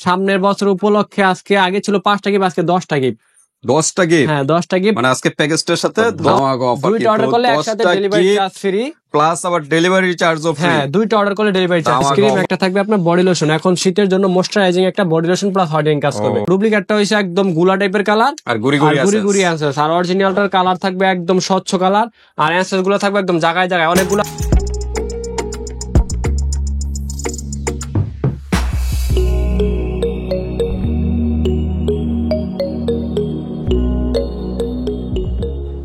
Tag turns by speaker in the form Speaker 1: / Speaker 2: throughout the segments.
Speaker 1: সামনের বছর উপলক্ষে আজকে আগে ছিল 5টা গিফট, আজকে 10টা গিফট।
Speaker 2: 10টা গিফট?
Speaker 1: হ্যাঁ 10টা গিফট,
Speaker 2: মানে আজকে প্যাকেজটার সাথে ধামাকা অফার।
Speaker 1: দুইটা অর্ডার করলে একসাথে ডেলিভারি চার্জ ফ্রি,
Speaker 2: প্লাস আবার ডেলিভারি চার্জও ফ্রি।
Speaker 1: হ্যাঁ দুইটা অর্ডার করলে ডেলিভারি চার্জ ফ্রি। একটা থাকবে আপনার বডি লোশন, এখন শীতের জন্য ময়েশ্চারাইজিং একটা বডি লোশন প্লাস হাইড্রেটিং কাজ করবে। ডুপ্লিকেটটা হইছে একদম গুলা টাইপের কালার
Speaker 2: আর গুড়ি গুড়ি
Speaker 1: অ্যান্সার, আর অরিজিনালটার কালার থাকবে একদম স্বচ্ছ কালার, আর অ্যান্সার গুলো থাকবে একদম জায়গায় জায়গায় অনেকগুলো।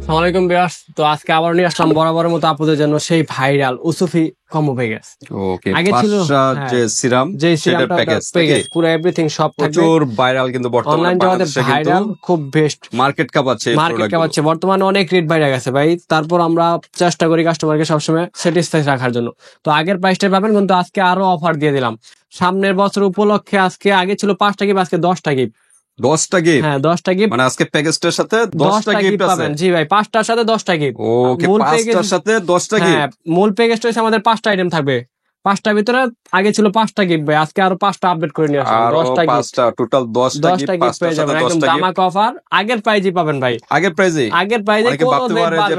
Speaker 1: আসসালামাইকুম ভিউয়ার্স, তো আজকে আবার নিয়ে আসলাম বরাবরের মতো আপনাদের জন্য সেই ভাইরাল উসুফি কম্বো প্যাকেজ।
Speaker 2: ওকে,
Speaker 1: আগে ছিল
Speaker 2: যে সিরাম,
Speaker 1: সেটার প্যাকেজ পুরো এভরিথিং সব থাকবে।
Speaker 2: প্রচুর ভাইরাল, কিন্তু বর্তমানে
Speaker 1: অনলাইন জগতে ভাইরাল, খুব বেস্ট,
Speaker 2: মার্কেট কাঁপাচ্ছে।
Speaker 1: বর্তমানে অনেক রেট বাইরে গেছে ভাই, তারপর আমরা চেষ্টা করি কাস্টমারকে সবসময় স্যাটিসফাই রাখার জন্য। তো আগের প্রাইসটা পাবেন, কিন্তু আজকে আরো অফার দিয়ে দিলাম সামনের বছর উপলক্ষে। আজকে আগে ছিল 5টা গিফট, আজকে 10টা গিফট।
Speaker 2: 10টা গিফট?
Speaker 1: হ্যাঁ 10টা গিফট,
Speaker 2: মানে আজকে প্যাকেজটার সাথে 10টা গিফট
Speaker 1: পাবেন। জি ভাই, 5টার সাথে 10টা গিফট।
Speaker 2: ওকে, 5টার সাথে 10টা গিফট।
Speaker 1: মূল প্যাকেজটা হচ্ছে আমাদের 5টা আইটেম থাকবে। 5টার ভিতরে আগে ছিল 5টা গিফট ভাই, আজকে আরো 5টা আপডেট করে নিয়ে আসলাম। 10টা গিফট,
Speaker 2: টোটাল 10টা গিফট পেয়ে যাবেন,
Speaker 1: একদম ধামাকা অফার। আগের প্রাইজই পাবেন ভাই, আগের প্রাইজে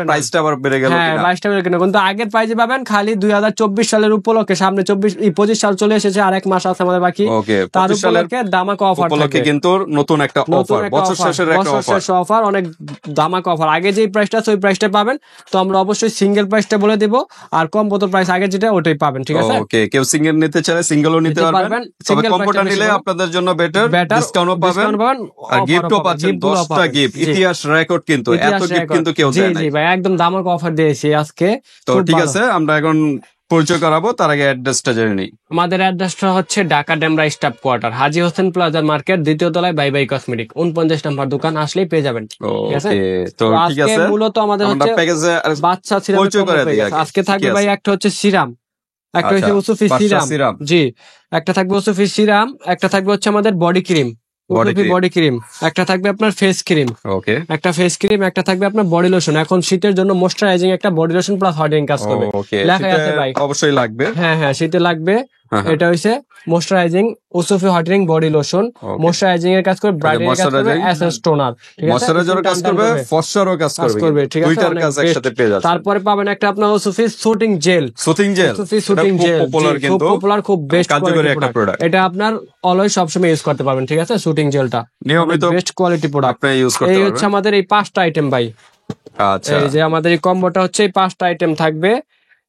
Speaker 2: প্রাইসটা আবার বেড়ে গেল।
Speaker 1: হ্যাঁ প্রাইসটা বেড়ে গেল, কিন্তু আগের প্রাইজে পাবেন। খালি 2024 সালের উপলক্ষে, সামনে 25 সাল চলে এসেছে, আর 1 মাস আছে আমাদের বাকি। তার উপলক্ষে ধামাকা অফার
Speaker 2: থাকবে, কিন্তু নতুন একটা অফার, বছর শেষের একটা
Speaker 1: অফার, অনেক ধামাকা অফার। আগে যে প্রাইসটা আছে ওই প্রাইসটা পাবেন, তো আমরা অবশ্যই সিঙ্গেল প্রাইসটা বলে দেব, আর কম বোতল প্রাইস আগে যেটা ওটাই পাবেন, ঠিক আছে?
Speaker 2: ওকে, কেউ সিঙ্গেল নিতে চাইলে সিঙ্গেলও নিতে পারবেন, তবে কম্বোটা নিলে আপনাদের জন্য বেটার, ডিসকাউন্টও পাবেন, আর গিফটও পাচ্ছেন। 10টা গিফট, ইতিহাস রেকর্ড, কিন্তু এত গিফট কিন্তু কেউ দেয় না।
Speaker 1: জি ভাই, একদম ধামাকা অফার দিয়েছি আজকে।
Speaker 2: তো ঠিক আছে, আমরা এখন পরিচয় করাবো, তার আগে অ্যাড্রেসটা জেনে নিই।
Speaker 1: আমাদের অ্যাড্রেসটা হচ্ছে ঢাকা ডেমরা স্টাফ কোয়ার্টার, হাজী হোসেন প্লাজা মার্কেট, 2য় তলায় বাই বাই কসমেটিক, 49 নম্বর দোকান, আসলেই পেয়ে যাবেন।
Speaker 2: তো ঠিক আছে,
Speaker 1: মূলত আমাদের হচ্ছে বাচ্চা সিরাম আজকে থাকবে ভাই। একটা হচ্ছে সিরাম, একটা হচ্ছে উসুফি সিরাম, জি একটা থাকবে উসুফি সিরাম, একটা থাকবে হচ্ছে আমাদের বডি ক্রিম, বডি ক্রিম, একটা থাকবে আপনার ফেস ক্রিম, একটা ফেস ক্রিম, একটা থাকবে আপনার বডি লোশন। এখন শীতের জন্য ময়েশ্চারাইজিং একটা বডি লোশন প্লাস হাইড্রেটিং কাজ করবে, লেখা আছে ভাই,
Speaker 2: অবশ্যই লাগবে।
Speaker 1: হ্যাঁ শীতে লাগবে। এটা হইছে ময়েশ্চারাইজিং উসুফি হাইড্রেটিং বডি লোশন, ময়েশ্চারাইজিং এর কাজ করবে, ব্রাইটেনিং এর কাজ করবে, এসেন্স টোনার, ঠিক আছে?
Speaker 2: ময়েশ্চারাইজারও কাজ করবে, ফর্সারও কাজ করবে, ঠিক আছে? দুইটার কাজ একসাথে পেয়ে যাচ্ছে।
Speaker 1: তারপরে পাবেন একটা আপনার উসুফি সুটিং জেল, উসুফি সুটিং জেল, খুব পপুলার, খুব বেস্ট কার্যকরী একটা প্রোডাক্ট। এটা আপনার অলওয়েজ সবসময় ইউজ করতে পারবেন, ঠিক আছে? সুটিং জেলটা নিয়মিত বেস্ট কোয়ালিটি প্রোডাক্ট,
Speaker 2: আপনি ইউজ করতে পারবেন।
Speaker 1: এই হচ্ছে আমাদের এই 5টা আইটেম ভাই। আচ্ছা, এই যে আমাদের এই কম্বোটা হচ্ছে এই 5টা আইটেম থাকবে।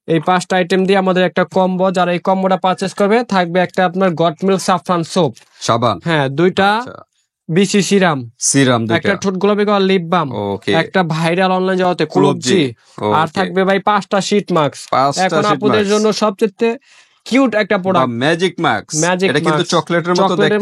Speaker 1: এই 5টা আইটেম দিয়ে আমাদের একটা কম্বো, যারা এই কম্বোটা পারচেজ করবে থাকবে একটা আপনার গট মিল্ক সাফরান সোপ, সাবান, হ্যাঁ 2টা বিসি সিরাম, একটা ঠোঁট গোলাপি করা লিপ বাম, একটা ভাইরাল অনলাইন জগতে কুলুপজি, আর থাকবে ভাই 5টা শীট মাস্ক। এখন আপনাদের জন্য সবচেয়ে কিউট একটা প্রোডাক্ট, ম্যাজিক মাস্ক। এটা কিন্তু চকলেটের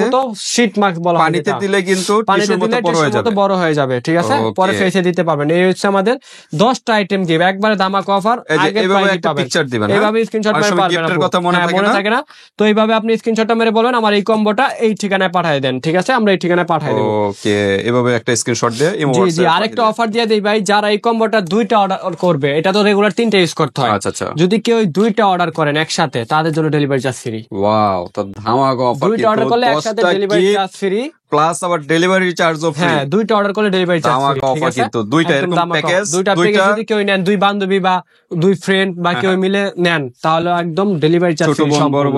Speaker 1: মতো শীট মাস্ক বলা হয়। পানিতে দিলে কিন্তু টিস্যুর মতো বড় হয়ে যাবে, ঠিক আছে? পরে ফেসে দিতে পারবেন। এই হচ্ছে আমাদের 10টা আইটেম গিভ, একবারে ধামাকা অফার। আগে প্রাইস পাবেন, এইভাবে স্ক্রিনশট মেরে পারবেন, মনে থাকে না? তো এইভাবে আপনি স্ক্রিনশটটা মেরে বলবেন আমার এই কম্বোটা এই ঠিকানায় পাঠিয়ে দেন, ঠিক আছে? আমরা এই ঠিকানায় পাঠিয়ে দেব।
Speaker 2: ওকে, এভাবে একটা স্ক্রিনশট দিয়ে
Speaker 1: জি আরেকটা অফার দিয়ে দেই ভাই, যারা এই কম্বোটা 2টা অর্ডার করবে, এটা তো রেগুলার 3টা ইউজ করতে হয়।
Speaker 2: আচ্ছা,
Speaker 1: যদি কেউ 2টা অর্ডার করেন একসাথে, তাদের জন্য ডেলিভারি চার্জ ফ্রি।
Speaker 2: ওয়াও, তো ধামাকা অফার,
Speaker 1: 2টা অর্ডার করলে একসাথে ডেলিভারি চার্জ ফ্রি,
Speaker 2: প্লাস আবার ডেলিভারি চার্জও ফ্রি।
Speaker 1: হ্যাঁ 2টা অর্ডার করলে ডেলিভারি চার্জ ফ্রি, ঠিক আছে?
Speaker 2: কিন্তু 2টা এরকম প্যাকেজ,
Speaker 1: 2টা প্যাকেজ যদি কেউ নেন, 2 বান্ধবী বা 2 ফ্রেন্ড বা কেউ মিলে নেন, তাহলে একদম ডেলিভারি চার্জ ফ্রি। ছোট বড়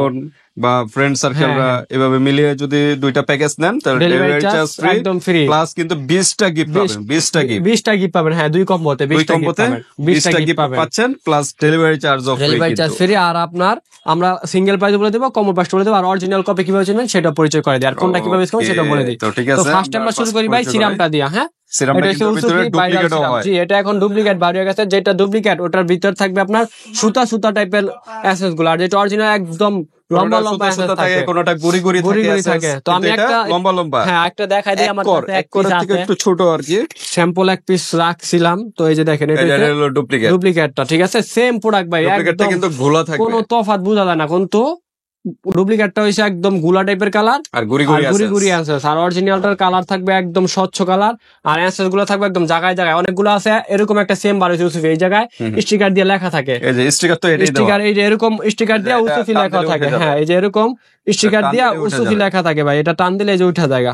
Speaker 2: বা ফ্রেন্ড সার্কেলরা এভাবে মিলিয়ে যদি 2টা প্যাকেজ নেন, তাহলে ডেলিভারি চার্জ ফ্রি, একদম ফ্রি, প্লাস কিন্তু 20টা গিফট পাবেন, 20টা গিফট পাবেন। হ্যাঁ 2 কম্বোতে 20টা গিফট পাচ্ছেন, প্লাস ডেলিভারি চার্জও ফ্রি, ডেলিভারি চার্জ ফ্রি। আর আপনার আমরা সিঙ্গেল প্রাইস বলে দেব, কম্বো প্রাইস বলে দেব, আর অরিজিনাল কপি কিভাবে চিনবেন সেটা পরিচয় করে দিই, আর কোনটা কিভাবে ইউজ করবেন সেটা বলে দিই। তো ঠিক আছে, ফার্স্ট আমরা শুরু করি ভাই সিরামটা দিয়া। হ্যাঁ, এটা এখন ডুপ্লিকেট বার হয়ে গেছে, যেটা ডুপ্লিকেট ওটার ভিতর থাকবে আপনার সুতা সুতা টাইপের অ্যাসেস গুলো, আর যেটা অরিজিনাল একদম লম্বা লম্বা অ্যাসেস থাকে, কোনটা গুড়ি গুড়ি থাকে। তো আমি একটা লম্বা লম্বা, হ্যাঁ একটা দেখাই দিই। আমার কাছে এক পিস আছে, একটু ছোট আর কি, স্যাম্পল এক পিস রাখছিলাম। তো এই যে দেখেন, এটা হলো ডুপ্লিকেটটা, ঠিক আছে? সেম প্রোডাক্ট ভাই, একদম কিন্তু ঘোলা থাকে, কোনো তফাৎ বোঝা যায় না, কিন্তু
Speaker 1: ডুপ্লিকেটটা হয়েছে একদম গুলা টাইপের কালার
Speaker 2: আর গুড়ি গুড়ি
Speaker 1: অ্যান্সার, আর অরিজিনালটার কালার থাকবে একদম স্বচ্ছ কালার, আর অ্যান্সার গুলো থাকবে একদম জায়গায় জায়গায়। অনেকগুলো আছে এরকম একটা সেম বার হয়েছে ইউসুফি, এই জায়গায় স্টিকার দিয়ে লেখা থাকে,
Speaker 2: এই যে স্টিকার, তো এটাই
Speaker 1: স্টিকার, এই যে এরকম স্টিকার দিয়ে ইউসুফি লেখা থাকে। হ্যাঁ, এই যে এরকম স্টিকার দিয়ে ইউসুফি লেখা থাকে ভাই, এটা টান দিলে এই যে উঠা জায়গা,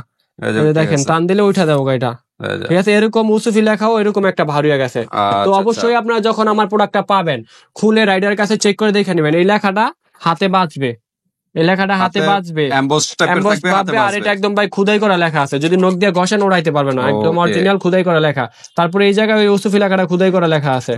Speaker 1: দেখেন টান দিলে উঠা দেবো এটা, ঠিক আছে। এরকম ইউসুফি লেখাও এরকম একটা ভারী হয়ে গেছে। তো অবশ্যই আপনারা যখন আমার প্রোডাক্টটা পাবেন, খুলে রাইডার কাছে চেক করে দেখে নেবেন, এই লেখাটা হাতে বাঁচবে, এই লেখাটা হাতে বাঁচবে, আর এটা একদম ভাই খুদাই করা লেখা আছে, যদি নখ দিয়ে ঘষেন ওড়াইতে পারবে না, একদম অরিজিনাল খুদাই করা লেখা। তারপরে এই জায়গায় ওই ইউসুফি লেখাটা খুদাই করা লেখা আছে।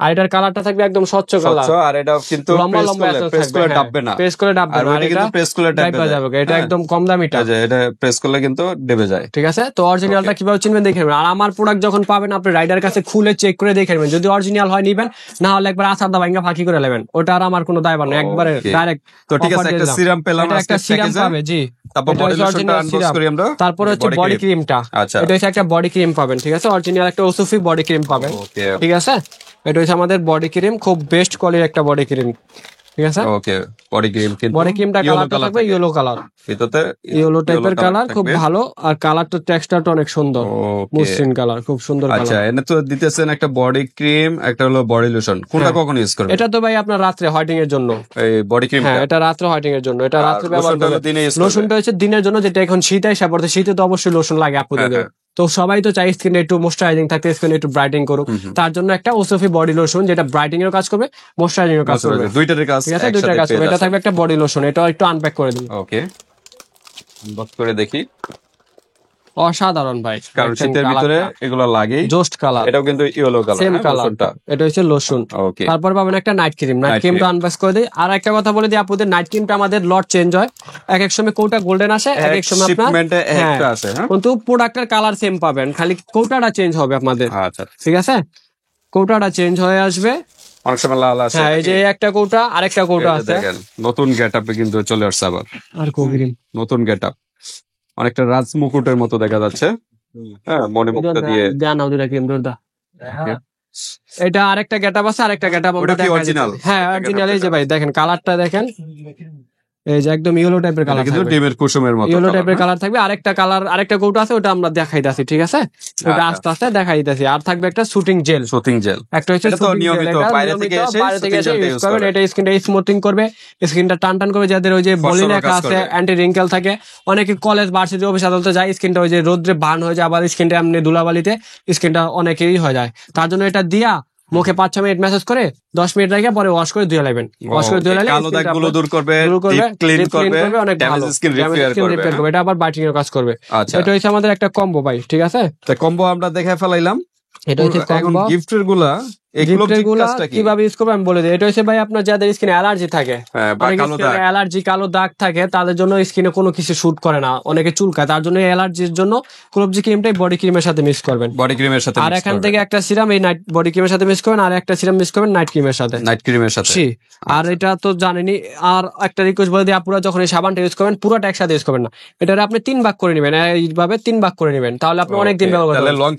Speaker 1: আর এটার কালারটা থাকবে একদম স্বচ্ছ কালার,
Speaker 2: আর এটা কিন্তু
Speaker 1: লম্বা লম্বা প্রেস করে ডাববে না, প্রেস করে ডাববে না, আর এটা
Speaker 2: প্রেস করলে ডাববে
Speaker 1: যাবে, এটা একদম কম দামিটা,
Speaker 2: এটা প্রেস করলে কিন্তু ডেবে যায়,
Speaker 1: ঠিক আছে। তো অরিজিনালটা কিভাবে চিনবেন দেখে নেবেন, আর আমার প্রোডাক্ট যখন পাবেন আপনি রাইডার কাছে খুলে চেক করে দেখে নেবেন, যদি অরিজিনাল হয় নিবেন, না হলে একবার আসার দা ভাঙা ফাঁকি করে নেবেন, ওটা আর আমার কোনো দায়ভার না, একবারে ডাইরেক্ট।
Speaker 2: তো ঠিক আছে, একটা সিরাম পেলাম,
Speaker 1: একটা সিরাম পাবে, জি। তারপর হচ্ছে বডি ক্রিমটা, এটা হচ্ছে একটা বডি ক্রিম পাবেন, ঠিক আছে, অরিজিনাল একটা ইউসুফি বডি ক্রিম পাবেন, ঠিক আছে। এটা হচ্ছে আমাদের বডি ক্রিম, খুব বেস্ট কোয়ালিটির একটা বডি ক্রিম, ঠিক আছে।
Speaker 2: ওকে, বডি
Speaker 1: ক্রিমটা কালারটা থাকবে ইয়েলো কালার, ভিতরে ইয়েলো টাইপের কালার, খুব ভালো, আর কালারটা টেক্সচারটা অনেক সুন্দর, মসৃণ কালার, খুব সুন্দর কালার।
Speaker 2: আচ্ছা, এনে তো দিতেছেন একটা বডি ক্রিম, একটা হলো বডি লোশন, কোনটা কখন ইউজ করবেন?
Speaker 1: এটা তো ভাই আপনার রাত্রে হোয়াইটিং এর জন্য, এই বডি ক্রিম, হ্যাঁ এটা রাত্রে হোয়াইটিং এর জন্য, এটা রাত্রে ব্যবহার করবেন। লোশনটা হচ্ছে দিনের জন্য, যেটা এখন শীত এসে পড়ছে, শীতে তো অবশ্যই লোশন লাগে আপনাদের, তো সবাই তো চাই স্কিনে একটু ময়েশ্চারাইজিং থাকতে, স্কিনে একটু ব্রাইটেনিং করুক, তার জন্য একটা ইউসুফি বডি লোশন, যেটা ব্রাইটেনিং এর কাজ করবে, ময়েশ্চারাইজিং এর কাজ করবে, দুইটার কাজ, ঠিক আছে, দুইটার কাজ করবে। এটা থাকবে একটা বডি লোশন, এটা একটু আনপ্যাক করে দিন।
Speaker 2: ওকে, আনবক্স করে দেখি।
Speaker 1: অসাধারণ ভাই,
Speaker 2: কারণ শীতের ভিতরে এগুলো লাগে,
Speaker 1: জোস্ট কালার,
Speaker 2: এটাও কিন্তু ইয়েলো কালার,
Speaker 1: সেম কালারটা, এটা হচ্ছে লোশন। তারপর পাবেন একটা নাইট ক্রিম, নাইট ক্রিমটা আনবক্স করে দিই। আর একটা কথা বলে দিই আপনাদের, নাইট ক্রিমটা আমাদের লট চেঞ্জ হয়, এক এক সময় কোটা গোল্ডেন আসে, এক এক সময় আপনার একটা আসে, কিন্তু প্রোডাক্টের কালার সেম পাবেন, খালি কোটাটা চেঞ্জ হবে আপনাদের। আচ্ছা, ঠিক আছে, কোটাটা চেঞ্জ হয়ে আসবে,
Speaker 2: অনেক সময় লাল আসে।
Speaker 1: হ্যাঁ, এই যে একটা কোটা, আরেকটা কোটা আছে,
Speaker 2: দেখেন নতুন গেটআপে কিন্তু চলে আসছে আবার,
Speaker 1: আর কোগ্রিম
Speaker 2: নতুন গেটআপ, অনেকটা রাজ মুকুটের মতো দেখা যাচ্ছে। হ্যাঁ, মনে মুক্তা দিয়ে
Speaker 1: দেন নাও দুটা ক্রিম দরদা। এটা আরেকটা গেটআপ আছে, আরেকটা গেটআপ আমরা দেখাই।
Speaker 2: অরিজিনাল?
Speaker 1: হ্যাঁ অরিজিনাল, এই যে ভাই দেখেন কালারটা দেখেন, এই যে একদম ইয়েলো টাইপের কালার,
Speaker 2: কিন্তু ডিমের কুসুমের মতো
Speaker 1: ইয়েলো টাইপের কালার থাকবে। আরেকটা কালার, আরেকটা কৌটা আছে, ওটা আমরা দেখাইতাছি, ঠিক আছে, ওটা আস্তে আস্তে দেখাই দিতেছি। আর থাকবে একটা শুটিং জেল, একটা হচ্ছে
Speaker 2: নিয়মিত বাইরে থেকে এসে
Speaker 1: ইউজ করবেন, এটা স্কিনটা স্মুথিং করবে, স্কিনটা টান টান করবে, যাদের ওই যে বলি লেখা আছে, অ্যান্টি রিঙ্কেল থাকে, অনেকে কলেজ ভার্সিটি অফিস আদালতে যায়, স্কিনটা ওই যে রোদ্রে বার্ন হয়ে যায়, আবার স্কিনটা এমনি ধুলাবালিতে স্কিনটা অনেকেরই হয়ে যায়, তার জন্য এটা দিয়া মুখে 5-6 মিনিট ম্যাসেজ করে 10 মিনিট রেখে পরে ওয়াশ করে ধুয়ে নেবেন, ওয়াশ করে ধুয়ে নিলে
Speaker 2: কালো দাগগুলো দূর করবে, ডিপ ক্লিন করবে,
Speaker 1: অনেক ভালো
Speaker 2: স্কিন রিপেয়ার করবে,
Speaker 1: এটা আবার ব্রাইটেনিং এর কাজ করবে। এটা হচ্ছে আমাদের একটা কম্বো ভাই, ঠিক আছে,
Speaker 2: তো কম্বো আমরা দেখে ফেলাইলাম।
Speaker 1: এটা হচ্ছে কম্বো।
Speaker 2: গিফটের গুলা
Speaker 1: কিভাবে ইউজ করবে আমি বলে দিই। এটা হচ্ছে ভাই আপনার যাদের স্কিনে অ্যালার্জি থাকে, অ্যালার্জি কালো দাগ থাকে, তাদের জন্য স্কিনে কোনো কিছু শুট করে না, অনেকে চুলকায়, তার জন্য অ্যালার্জির জন্য ক্লোবজি ক্রিমটাই বডি ক্রিমের সাথে মিক্স করবেন,
Speaker 2: বডি ক্রিমের সাথে।
Speaker 1: আর এখান থেকে একটা সিরাম এই নাইট বডি ক্রিমের সাথে মিক্স করবেন, আর একটা সিরাম মিক্স করবেন নাইট ক্রিমের সাথে, আর এটা তো জানেনি। আর একটা রিকোয়েস্ট বলে দিই, আপনারা যখন এই সাবানটা ইউজ করবেন পুরোটা একসাথে ইউজ করবেন না, এটা আপনি 3 ভাগ করে নেবেন, এইভাবে 3 ভাগ করে নেবেন, তাহলে আপনি অনেক দিন ব্যবহার করবেন, লং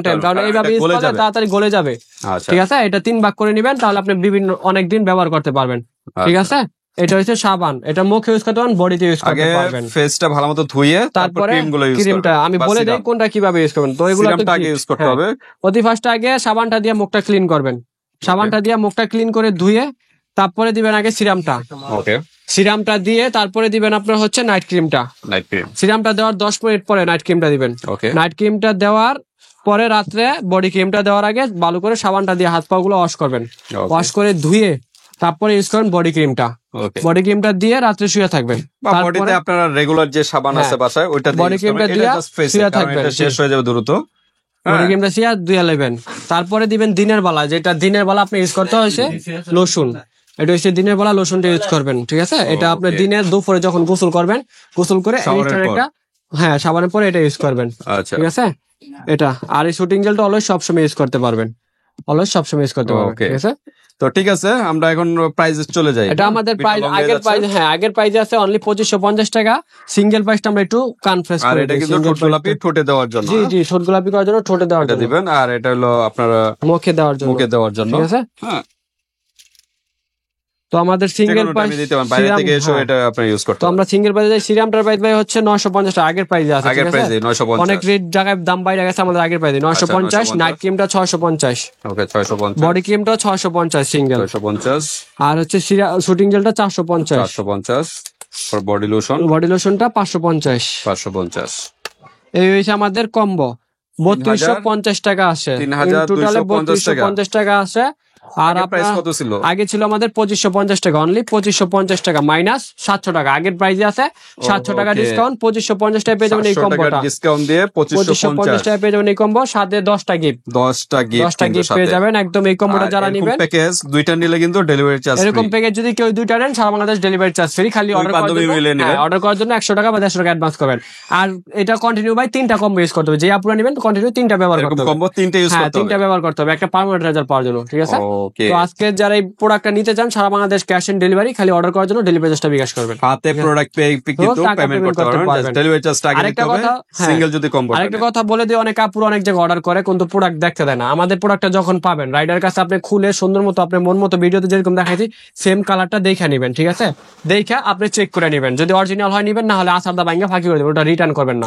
Speaker 1: টাইম, কারণ এইভাবে ইউজ করলে তাড়াতাড়ি গলে যাবে, ঠিক আছে। এটা 3 ভাগ করে নেবেন, তাহলে আপনি বিভিন্ন অনেক দিন ব্যবহার করতে পারবেন, ঠিক আছে। এটা হচ্ছে সাবান, এটা মুখে ইউজ করতে পারবেন, বডিতে ইউজ করতে পারবেন,
Speaker 2: ফেসটা ভালোমতো ধুইয়ে তারপরে
Speaker 1: ক্রিমটা আমি বলে দেই কোনটা কিভাবে ইউজ করবেন। তো এগুলো আগে ইউজ করতে হবে। অতি ফার্স্ট আগে সাবানটা দিয়ে মুখটা ক্লিন করবেন, সাবানটা দিয়ে মুখটা ক্লিন করে ধুয়ে তারপরে দিবেন আগে সিরামটা, ওকে, সিরামটা দিয়ে তারপরে দিবেন আপনার হচ্ছে নাইট ক্রিমটা, সিরামটা দেওয়ার 10 মিনিট পরে নাইট ক্রিমটা দিবেন, নাইট ক্রিমটা দেওয়ার পরে রাত্রে বডি ক্রিমটা দেওয়ার আগে ভালো করে সাবানটা দিয়ে হাত পা গুলো ওয়াশ করবেন, ওয়াশ করে ধুয়ে তারপরে ইউজ করেন বডি ক্রিমটা, বডি ক্রিমটা দিয়ে রাত্রে শুয়ে থাকবেন।
Speaker 2: তারপরে আপনারা রেগুলার যে সাবান আছে বাসায় ওইটা দিয়ে
Speaker 1: বডি ক্রিমটা দিয়ে শুয়ে থাকবেন,
Speaker 2: এটা শেষ হয়ে যাবে দ্রুত,
Speaker 1: বডি ক্রিমটা শুয়ে ধুয়ে নেবেন। তারপরে দিবেন দিনের বেলা, যেটা দিনের বেলা আপনি ইউজ করতে হয়েছে লোশন, এটা হচ্ছে দিনের বেলা লোশনটা ইউজ করবেন, ঠিক আছে। এটা আপনি দিনের দুপুরে যখন গোসল করবেন, গোসল করে একটা হ্যাঁ সাবানের পরে এটা ইউজ করবেন, ঠিক আছে। এটা আর এই শুটিং জেলটা অলওয়েজ সবসময় ইউজ করতে পারবেন, অলওয়েজ সবসময় ইউজ করতে পারবেন, ঠিক আছে।
Speaker 2: তো ঠিক আছে, আমরা এখন প্রাইসে চলে যাই।
Speaker 1: এটা আমাদের প্রাইস আগের প্রাইস, হ্যাঁ আগের প্রাইসে আছে অনলি 2550 টাকা, সিঙ্গেল প্রাইসটা আমরা একটু কনফারেন্স করে দিই।
Speaker 2: আর এটা কিন্তু ঠোঁট গোলাপি ঠোঁটে দেওয়ার জন্য,
Speaker 1: জি জি ঠোঁট গোলাপি করার জন্য, ঠোঁটে দেওয়ার জন্য
Speaker 2: দিবেন, আর এটা হলো আপনার
Speaker 1: মুখে দেওয়ার জন্য,
Speaker 2: ঠিক আছে। হ্যাঁ,
Speaker 1: তো আমাদের সিঙ্গেল প্রাইস
Speaker 2: বাইরে থেকে এসে এটা আপনি ইউজ করতে।
Speaker 1: তো আমরা সিঙ্গেল প্রাইসে সিরামটার প্রাইস ভাই হচ্ছে 950 টাকা, আগের প্রাইসে আছে।
Speaker 2: আগের প্রাইসে 950,
Speaker 1: অনেক রেট জায়গায় দাম বাইরে গেছে, আমাদের আগের প্রাইসে 950। নাইট ক্রিমটা 650।
Speaker 2: ওকে 650।
Speaker 1: বডি ক্রিমটা 650 সিঙ্গেল
Speaker 2: 650।
Speaker 1: আর হচ্ছে শুটিং জেলটা 450।
Speaker 2: 450 ফর বডি লোশন।
Speaker 1: বডি লোশনটা 550।
Speaker 2: 550।
Speaker 1: এই হইছে আমাদের কম্বো। 3250 টাকা আসে, টোটালে 3250 টাকা আসে। আর
Speaker 2: কত ছিল
Speaker 1: আগে? ছিল আমাদের 2550 টাকা, অনলি 2550 টাকা মাইনাস 700 টাকা আগের প্রাইসে আছে। 700 টাকা ডিসকাউন্ট, 2550 টাকা পেয়ে যাবেন এই কম্বোটা।
Speaker 2: ডিসকাউন্ট দিয়ে
Speaker 1: 2550 টাকা পেয়ে যাবেন এই কম্বো, সাথে 10টা গিফট।
Speaker 2: 10টা গিফট
Speaker 1: পেয়ে যাবেন একদম এই কম্বোটা যারা নেবেন।
Speaker 2: প্যাকেজ দুইটা নিলে কিন্তু ডেলিভারি চার্জ ফ্রি।
Speaker 1: এরকম প্যাকেজ যদি কেউ দুইটা নেন সারা বাংলাদেশ ডেলিভারি চার্জ ফ্রি। খালি অর্ডার করার জন্য 100 টাকা বা 150 টাকা অ্যাডভান্স করবেন। আর এটা কন্টিনিউ ভাই 3টা কম্বো ইউজ করতে হবে। যে আপনারা নেবেন কন্টিনিউ 3টা ব্যবহার করতে হবে।
Speaker 2: কম্বো 3টা ইউজ করতে হবে।
Speaker 1: 3টা ব্যবহার করতে হবে একটা পার্মানেন্ট রেজাল্ট পাওয়ার জন্য, ঠিক আছে?
Speaker 2: ওকে।
Speaker 1: তো আজকে যারা এই প্রোডাক্টটা নিতে চান সারা বাংলাদেশ ক্যাশ অন ডেলিভারি, খালি অর্ডার করার জন্য ডেলিভারি চার্জটা বিকাশ করবেন।
Speaker 2: হাতে প্রোডাক্ট পেয়ে কিন্তু পেমেন্ট করতে পারবেন। ডেলিভারি চার্জটা আগে দিতে হবে সিঙ্গেল যদি কম্বো।
Speaker 1: আরেকটা কথা বলে দিই, অনেক আপুরা অনেক জায়গায় অর্ডার করে কিন্তু প্রোডাক্ট দেখতে দেয় না। আমাদের প্রোডাক্টটা যখন পাবেন রাইডার কাছে আপনি খুলে সুন্দর মতো আপনি মন মতো ভিডিওতে যেরকম দেখাইছি সেম কালারটা দেখে নেবেন, ঠিক আছে? দেখে আপনি চেক করে নেবেন, যদি অরিজিনাল হয় নেবেন, না হলে আসারদা ভাঙা ফাঁকি করে দেবেন, ওটা রিটার্ন করবেন না।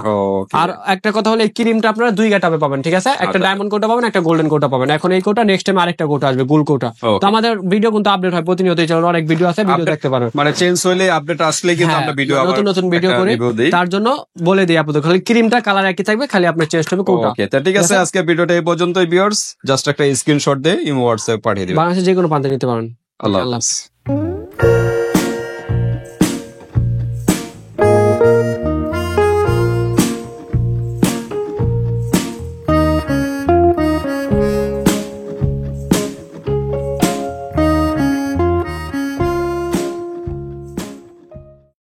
Speaker 1: আর একটা কথা হলো এই ক্রিমটা আপনারা 2 গেটআপে পাবেন, ঠিক আছে? একটা ডায়মন্ড কোটা পাবেন, একটা গোল্ডেন কোটা পাবেন। এখন এই কোটা, নেক্সট টাইম আরেকটা কোটা আসবে, গোল্ড কোটা। তো আমাদের ভিডিও কিন্তু আপডেট হয় প্রতিনিয়ত, অনেক ভিডিও আছে, ভিডিও দেখতে পারবেন।
Speaker 2: মানে চেঞ্জ হইলে আপডেট আসলে কিন্তু আমরা ভিডিও আবার
Speaker 1: নতুন ভিডিও করি, তার জন্য বলে দিই আপনাদের খালি ক্রিমটা কালার একই থাকবে, খালি আপনার চেঞ্জ হবে কোটা।
Speaker 2: ওকে, তো ঠিক আছে, আজকে ভিডিওটা এই পর্যন্তই ভিউয়ার্স। জাস্ট একটা স্ক্রিনশট দিয়ে ইমো হোয়াটসঅ্যাপ পাঠিয়ে দিবেন।
Speaker 1: বাংলাদেশে যে কোনো প্রান্তে নিতে পারেন।
Speaker 2: আল্লাহ হাফেজ।